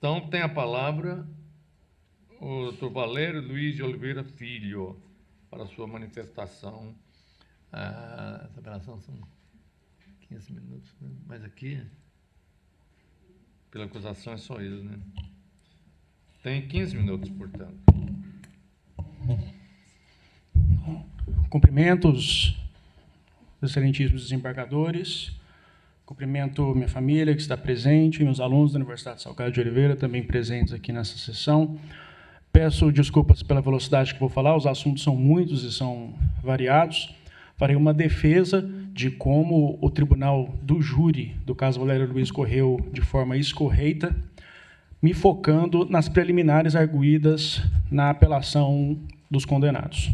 Então, tem a palavra o doutor Valério Luiz de Oliveira Filho, para a sua manifestação. Essa operação são 15 minutos, né? Mas aqui, pela acusação, é só ele, né? Tem 15 minutos, portanto. Cumprimento os excelentíssimos desembargadores, cumprimento minha família que está presente, meus alunos da Universidade Salgado de Oliveira, também presentes aqui nessa sessão. Peço desculpas pela velocidade que vou falar, os assuntos são muitos e são variados. Farei uma defesa de como o tribunal do júri do caso Valério Luiz correu de forma escorreita, me focando nas preliminares arguidas na apelação dos condenados.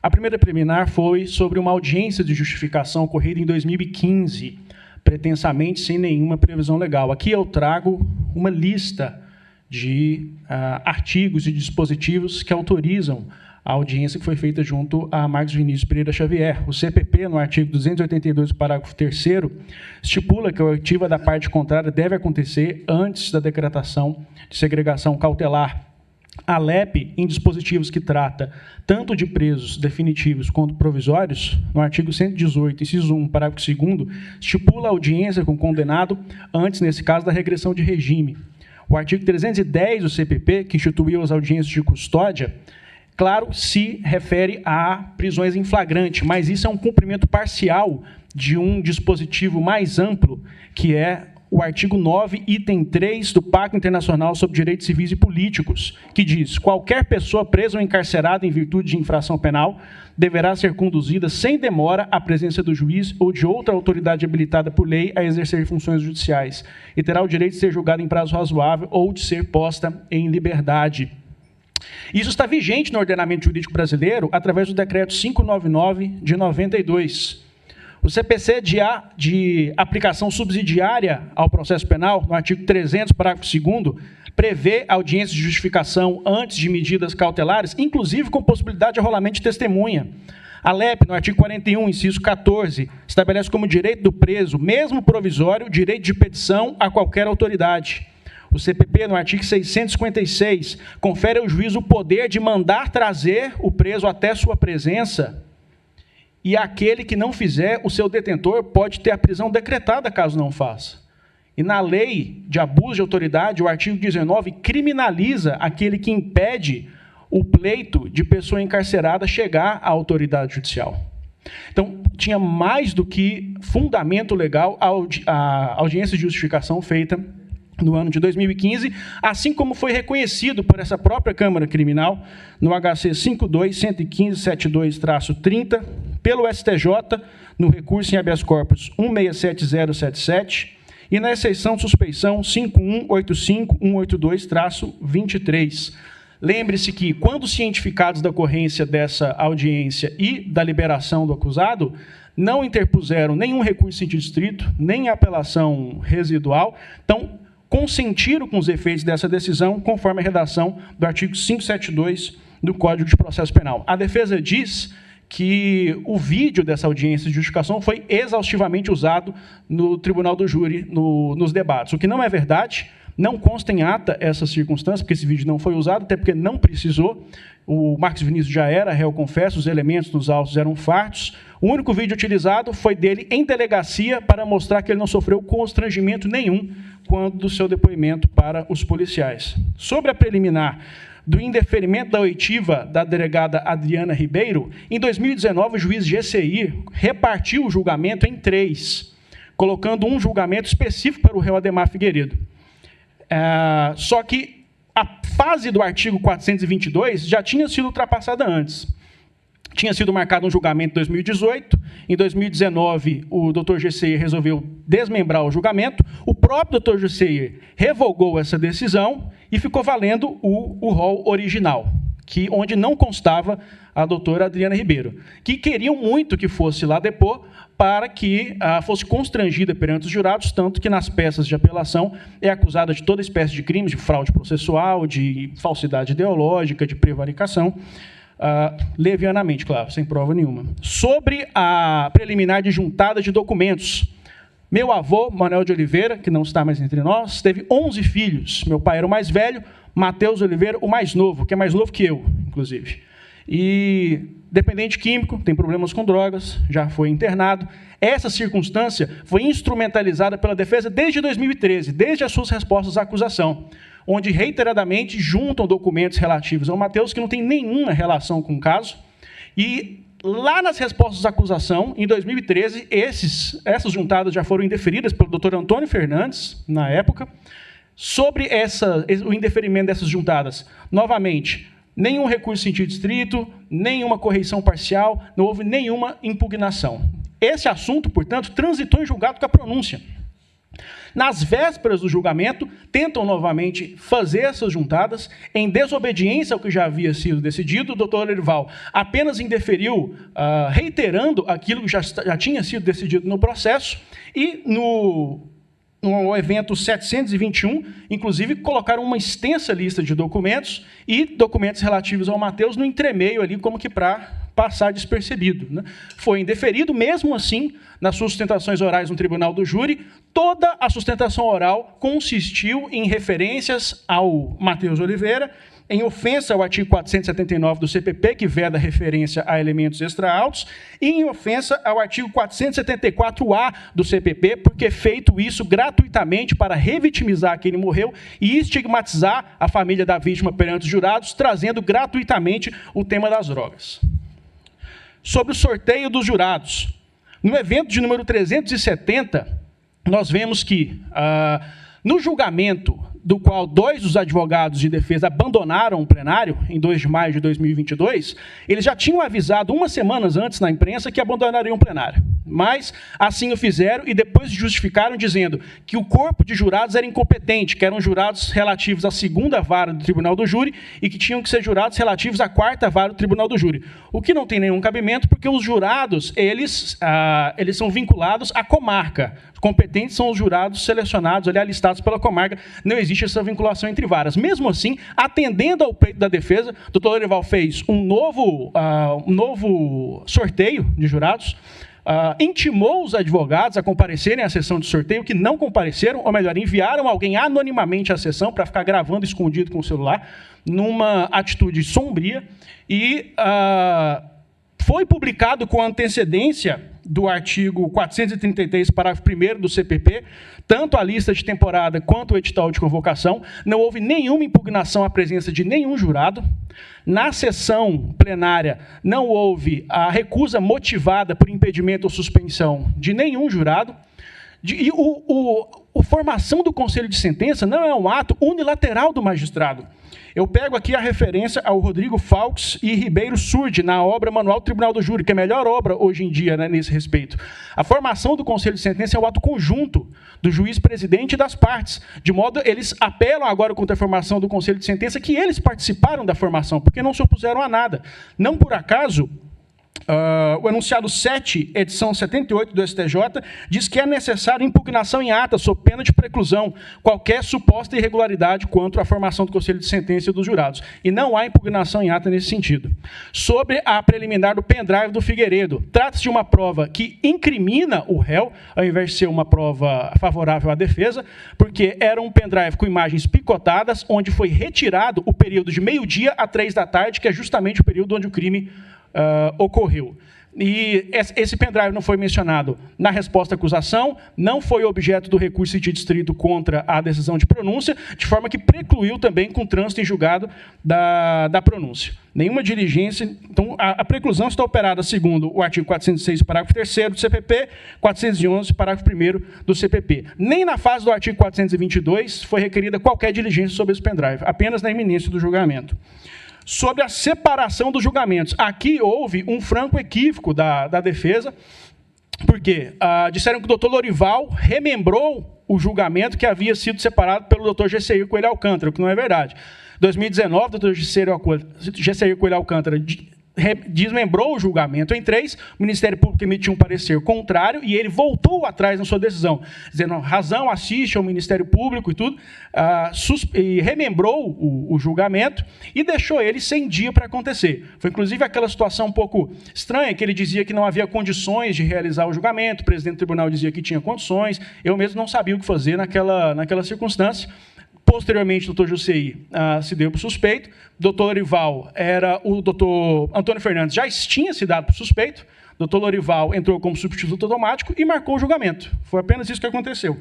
A primeira preliminar foi sobre uma audiência de justificação ocorrida em 2015, pretensamente sem nenhuma previsão legal. Aqui eu trago uma lista de artigos e dispositivos que autorizam a audiência que foi feita junto a Marcos Vinícius Pereira Xavier. O CPP, no artigo 282, parágrafo 3º, estipula que a oitiva da parte contrária deve acontecer antes da decretação de segregação cautelar. A LEP, em dispositivos que trata tanto de presos definitivos quanto provisórios, no artigo 118, inciso 1, parágrafo 2º, estipula a audiência com o condenado antes, nesse caso, da regressão de regime. O artigo 310 do CPP, que instituiu as audiências de custódia, claro, se refere a prisões em flagrante, mas isso é um cumprimento parcial de um dispositivo mais amplo, que é o artigo 9, item 3 do Pacto Internacional sobre Direitos Civis e Políticos, que diz: qualquer pessoa presa ou encarcerada em virtude de infração penal deverá ser conduzida sem demora à presença do juiz ou de outra autoridade habilitada por lei a exercer funções judiciais e terá o direito de ser julgada em prazo razoável ou de ser posta em liberdade. Isso está vigente no ordenamento jurídico brasileiro através do decreto 599 de 92. O CPC de aplicação subsidiária ao processo penal, no artigo 300, parágrafo 2º, prevê audiência de justificação antes de medidas cautelares, inclusive com possibilidade de arrolamento de testemunha. A LEP, no artigo 41, inciso 14, estabelece como direito do preso, mesmo provisório, direito de petição a qualquer autoridade. O CPP, no artigo 656, confere ao juiz o poder de mandar trazer o preso até sua presença, e aquele que não fizer, o seu detentor pode ter a prisão decretada caso não faça. E na lei de abuso de autoridade, o artigo 19 criminaliza aquele que impede o pleito de pessoa encarcerada chegar à autoridade judicial. Então, tinha mais do que fundamento legal a audiência de justificação feita no ano de 2015, assim como foi reconhecido por essa própria Câmara Criminal, no HC 52.115.72-30, pelo STJ, no recurso em habeas corpus 167077, e na exceção de suspeição 5185182-23. Lembre-se que, quando cientificados da ocorrência dessa audiência e da liberação do acusado, não interpuseram nenhum recurso em sentido estrito, nem apelação residual, então, consentiram com os efeitos dessa decisão, conforme a redação do artigo 572 do Código de Processo Penal. A defesa diz que o vídeo dessa audiência de justificação foi exaustivamente usado no Tribunal do Júri, nos debates, o que não é verdade. Não consta em ata essa circunstância, porque esse vídeo não foi usado, até porque não precisou. O Marcos Vinícius já era réu confesso, os elementos dos autos eram fartos. O único vídeo utilizado foi dele em delegacia para mostrar que ele não sofreu constrangimento nenhum quando do seu depoimento para os policiais. Sobre a preliminar do indeferimento da oitiva da delegada Adriana Ribeiro, em 2019, o juiz GCI repartiu o julgamento em 3, colocando um julgamento específico para o réu Ademar Figueiredo. Só que a fase do artigo 422 já tinha sido ultrapassada antes. Tinha sido marcado um julgamento em 2018, em 2019 o Dr. GCI resolveu desmembrar o julgamento, o próprio Dr. GCI revogou essa decisão e ficou valendo o rol original, onde não constava a doutora Adriana Ribeiro, que queriam muito que fosse lá depor para que fosse constrangida perante os jurados, tanto que nas peças de apelação é acusada de toda espécie de crimes, de fraude processual, de falsidade ideológica, de prevaricação, levianamente, claro, sem prova nenhuma. Sobre a preliminar de juntada de documentos, Meu avô, Manuel de Oliveira, que não está mais entre nós, teve 11 filhos. Meu pai era o mais velho, Mateus Oliveira, o mais novo, que é mais novo que eu, inclusive. E dependente químico, tem problemas com drogas, já foi internado. Essa circunstância foi instrumentalizada pela defesa desde 2013, desde as suas respostas à acusação, onde reiteradamente juntam documentos relativos ao Mateus que não tem nenhuma relação com o caso. E lá nas respostas à acusação, em 2013, essas juntadas já foram indeferidas pelo Dr. Antônio Fernandes, na época. Sobre o indeferimento dessas juntadas, novamente, nenhum recurso em sentido estrito, nenhuma correição parcial, não houve nenhuma impugnação. Esse assunto, portanto, transitou em julgado com a pronúncia. Nas vésperas do julgamento, tentam novamente fazer essas juntadas, em desobediência ao que já havia sido decidido. O doutor Lorival apenas indeferiu, reiterando aquilo que já tinha sido decidido no processo, e no evento 721, inclusive, colocaram uma extensa lista de documentos e documentos relativos ao Mateus no entremeio ali, como que para passar despercebido, né? Foi indeferido, mesmo assim, nas suas sustentações orais no tribunal do júri, toda a sustentação oral consistiu em referências ao Mateus Oliveira, em ofensa ao artigo 479 do CPP, que veda referência a elementos extra-autos, e em ofensa ao artigo 474-A do CPP, porque feito isso gratuitamente para revitimizar quem morreu e estigmatizar a família da vítima perante os jurados, trazendo gratuitamente o tema das drogas. Sobre o sorteio dos jurados. No evento de número 370, nós vemos que, no julgamento do qual 2 dos advogados de defesa abandonaram o plenário, em 2 de maio de 2022, eles já tinham avisado 1 semana antes na imprensa que abandonariam o plenário. Mas assim o fizeram e depois justificaram dizendo que o corpo de jurados era incompetente, que eram jurados relativos à 2ª vara do Tribunal do Júri e que tinham que ser jurados relativos à 4ª vara do Tribunal do Júri. O que não tem nenhum cabimento, porque os jurados, eles são vinculados à comarca. Competentes são os jurados selecionados, ali alistados pela comarca. Não existe essa vinculação entre varas. Mesmo assim, atendendo ao pleito da defesa, o doutor Lorival fez um novo sorteio de jurados, intimou os advogados a comparecerem à sessão de sorteio, que não compareceram, ou melhor, enviaram alguém anonimamente à sessão para ficar gravando escondido com o celular, numa atitude sombria, e foi publicado com antecedência do artigo 433, parágrafo 1º do CPP, tanto a lista de temporada quanto o edital de convocação. Não houve nenhuma impugnação à presença de nenhum jurado. Na sessão plenária, não houve a recusa motivada por impedimento ou suspensão de nenhum jurado. E a formação do conselho de sentença não é um ato unilateral do magistrado. Eu pego aqui a referência ao Rodrigo Faux e Ribeiro Surdi, na obra Manual do Tribunal do Júri, que é a melhor obra hoje em dia, né, nesse respeito. A formação do conselho de sentença é um ato conjunto do juiz presidente e das partes, de modo eles apelam agora contra a formação do conselho de sentença que eles participaram da formação, porque não se opuseram a nada. Não por acaso, o enunciado 7, edição 78 do STJ, diz que é necessário impugnação em ata, sob pena de preclusão, qualquer suposta irregularidade quanto à formação do conselho de sentença e dos jurados. E não há impugnação em ata nesse sentido. Sobre a preliminar do pendrive do Figueiredo, trata-se de uma prova que incrimina o réu, ao invés de ser uma prova favorável à defesa, porque era um pendrive com imagens picotadas, onde foi retirado o período de meio-dia a 3 da tarde, que é justamente o período onde o crime ocorreu. E esse pendrive não foi mencionado na resposta à acusação, não foi objeto do recurso de distrito contra a decisão de pronúncia, de forma que precluiu também com trânsito em julgado da pronúncia. Nenhuma diligência. Então, a preclusão está operada segundo o artigo 406, parágrafo 3º do CPP, 411, parágrafo 1º do CPP. Nem na fase do artigo 422 foi requerida qualquer diligência sobre esse pendrive, apenas na iminência do julgamento. Sobre a separação dos julgamentos. Aqui houve um franco equívoco da defesa, porque disseram que o doutor Lorival remembrou o julgamento que havia sido separado pelo doutor Gesseir Coelho Alcântara, o que não é verdade. Em 2019, o doutor Gesseir Coelho Alcântara desmembrou o julgamento em 3, o Ministério Público emitiu um parecer contrário e ele voltou atrás na sua decisão, dizendo, razão, assiste ao Ministério Público e tudo, e remembrou o julgamento e deixou ele sem dia para acontecer. Foi, inclusive, aquela situação um pouco estranha, que ele dizia que não havia condições de realizar o julgamento, o presidente do tribunal dizia que tinha condições, eu mesmo não sabia o que fazer naquela circunstância. Posteriormente, o doutor Jusceí se deu por suspeito. O doutor Lorival o doutor Antônio Fernandes já tinha se dado por suspeito. O doutor Lorival entrou como substituto automático e marcou o julgamento. Foi apenas isso que aconteceu.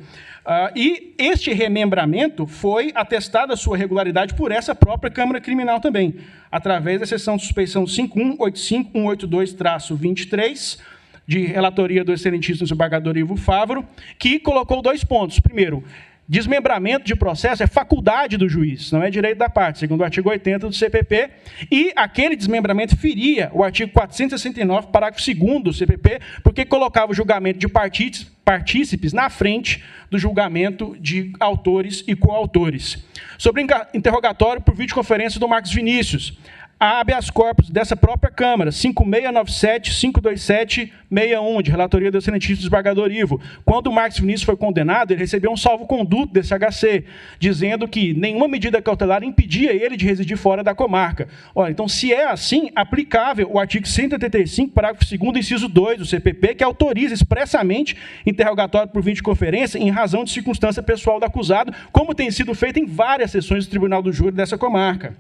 E este remembramento foi atestado a sua regularidade por essa própria Câmara Criminal também, através da seção de suspeição 5185182-23, de relatoria do excelentíssimo desembargador Ivo Fávaro, que colocou 2 pontos. Primeiro, desmembramento de processo é faculdade do juiz, não é direito da parte, segundo o artigo 80 do CPP, e aquele desmembramento feria o artigo 469, parágrafo 2º do CPP, porque colocava o julgamento de partícipes na frente do julgamento de autores e coautores. Sobre interrogatório por videoconferência do Marcos Vinícius, a habeas corpus dessa própria Câmara, 5697-527-61, de relatoria do excelentíssimo desembargador Ivo. Quando o Marcos Vinícius foi condenado, ele recebeu um salvo-conduto desse HC, dizendo que nenhuma medida cautelar impedia ele de residir fora da comarca. Olha, então, se é assim, aplicável o artigo 185, parágrafo 2º, inciso 2 do CPP, que autoriza expressamente interrogatório por videoconferência em razão de circunstância pessoal do acusado, como tem sido feito em várias sessões do Tribunal do Júri dessa comarca.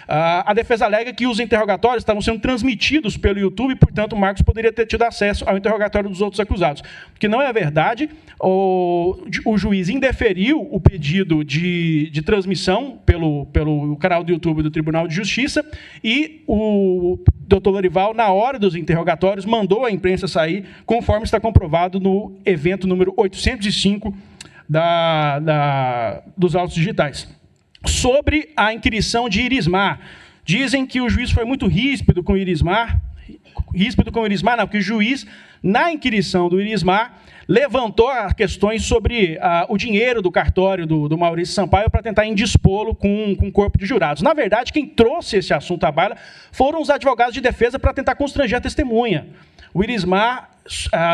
A defesa alega que os interrogatórios estavam sendo transmitidos pelo YouTube e, portanto, o Marcos poderia ter tido acesso ao interrogatório dos outros acusados. O que não é verdade, o juiz indeferiu o pedido de transmissão pelo canal do YouTube do Tribunal de Justiça e o doutor Lorival, na hora dos interrogatórios, mandou a imprensa sair, conforme está comprovado no evento número 805 dos autos digitais. Sobre a inquirição de Irismar, dizem que o juiz foi muito ríspido com o Irismar. Não, que o juiz, na inquirição do Irismar, levantou questões sobre o dinheiro do cartório do Maurício Sampaio para tentar indispô-lo com um corpo de jurados. Na verdade, quem trouxe esse assunto à baila foram os advogados de defesa para tentar constranger a testemunha. O Irismar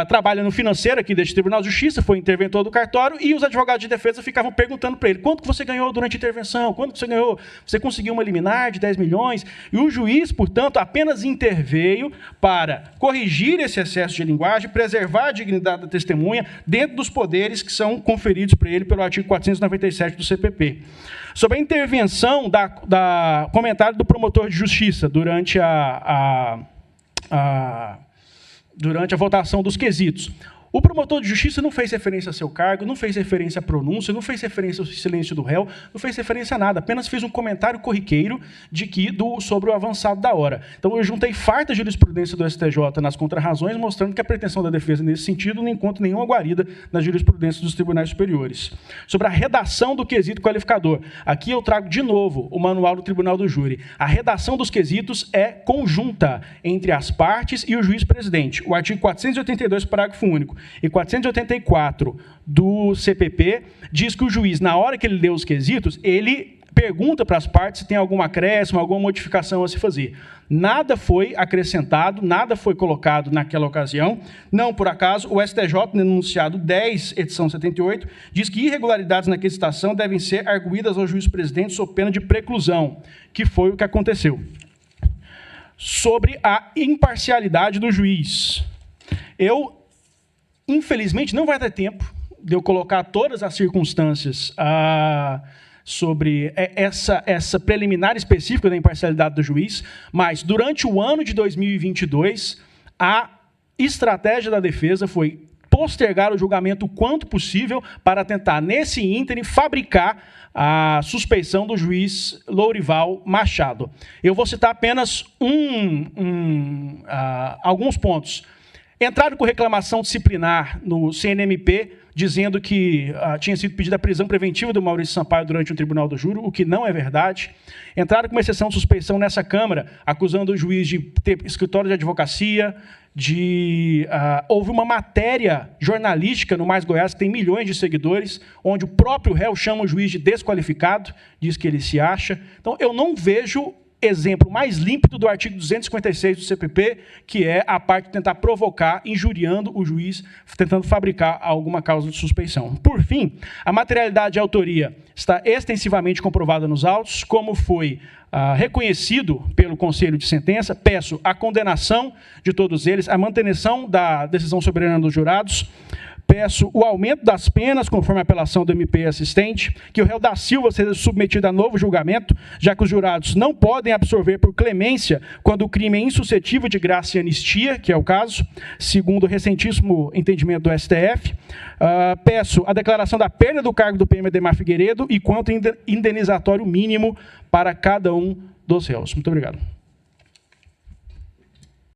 trabalha no financeiro aqui deste Tribunal de Justiça, foi interventor do cartório, e os advogados de defesa ficavam perguntando para ele, quanto que você ganhou durante a intervenção? Quanto que você ganhou? Você conseguiu uma liminar de 10 milhões? E o juiz, portanto, apenas interveio para corrigir esse excesso de linguagem, preservar a dignidade da testemunha dentro dos poderes que são conferidos para ele pelo artigo 497 do CPP. Sobre a intervenção comentário do promotor de justiça durante a votação dos quesitos. O promotor de justiça não fez referência a seu cargo, não fez referência à pronúncia, não fez referência ao silêncio do réu, não fez referência a nada, apenas fez um comentário corriqueiro sobre o avançado da hora. Então, eu juntei farta jurisprudência do STJ nas contrarrazões, mostrando que a pretensão da defesa nesse sentido não encontra nenhuma guarida na jurisprudência dos tribunais superiores. Sobre a redação do quesito qualificador, aqui eu trago de novo o manual do Tribunal do Júri. A redação dos quesitos é conjunta entre as partes e o juiz-presidente. O artigo 482, parágrafo único, e 484 do CPP diz que o juiz, na hora que ele lê os quesitos, ele pergunta para as partes se tem algum acréscimo, alguma modificação a se fazer. Nada foi acrescentado, nada foi colocado naquela ocasião. Não por acaso, o STJ, no enunciado 10, edição 78, diz que irregularidades na quesitação devem ser arguídas ao juiz-presidente sob pena de preclusão, que foi o que aconteceu. Sobre a imparcialidade do juiz. Infelizmente, não vai ter tempo de eu colocar todas as circunstâncias sobre essa preliminar específica da imparcialidade do juiz, mas, durante o ano de 2022, a estratégia da defesa foi postergar o julgamento o quanto possível para tentar, nesse ínterim, fabricar a suspeição do juiz Lourival Machado. Eu vou citar apenas alguns pontos. Entraram com reclamação disciplinar no CNMP, dizendo que tinha sido pedida a prisão preventiva do Maurício Sampaio durante o Tribunal do Júri, o que não é verdade. Entraram com uma exceção de suspeição nessa Câmara, acusando o juiz de ter escritório de advocacia, houve uma matéria jornalística no Mais Goiás, que tem milhões de seguidores, onde o próprio réu chama o juiz de desqualificado, diz que ele se acha. Então, eu não vejo exemplo mais límpido do artigo 256 do CPP, que é a parte de tentar provocar, injuriando o juiz, tentando fabricar alguma causa de suspeição. Por fim, a materialidade e a autoria está extensivamente comprovada nos autos, como foi reconhecido pelo Conselho de Sentença. Peço a condenação de todos eles, a manutenção da decisão soberana dos jurados. Peço o aumento das penas, conforme a apelação do MP assistente, que o réu da Silva seja submetido a novo julgamento, já que os jurados não podem absorver por clemência quando o crime é insuscetível de graça e anistia, que é o caso, segundo o recentíssimo entendimento do STF. Peço a declaração da perda do cargo do PM Ademar Figueiredo e quanto indenizatório mínimo para cada um dos réus. Muito obrigado.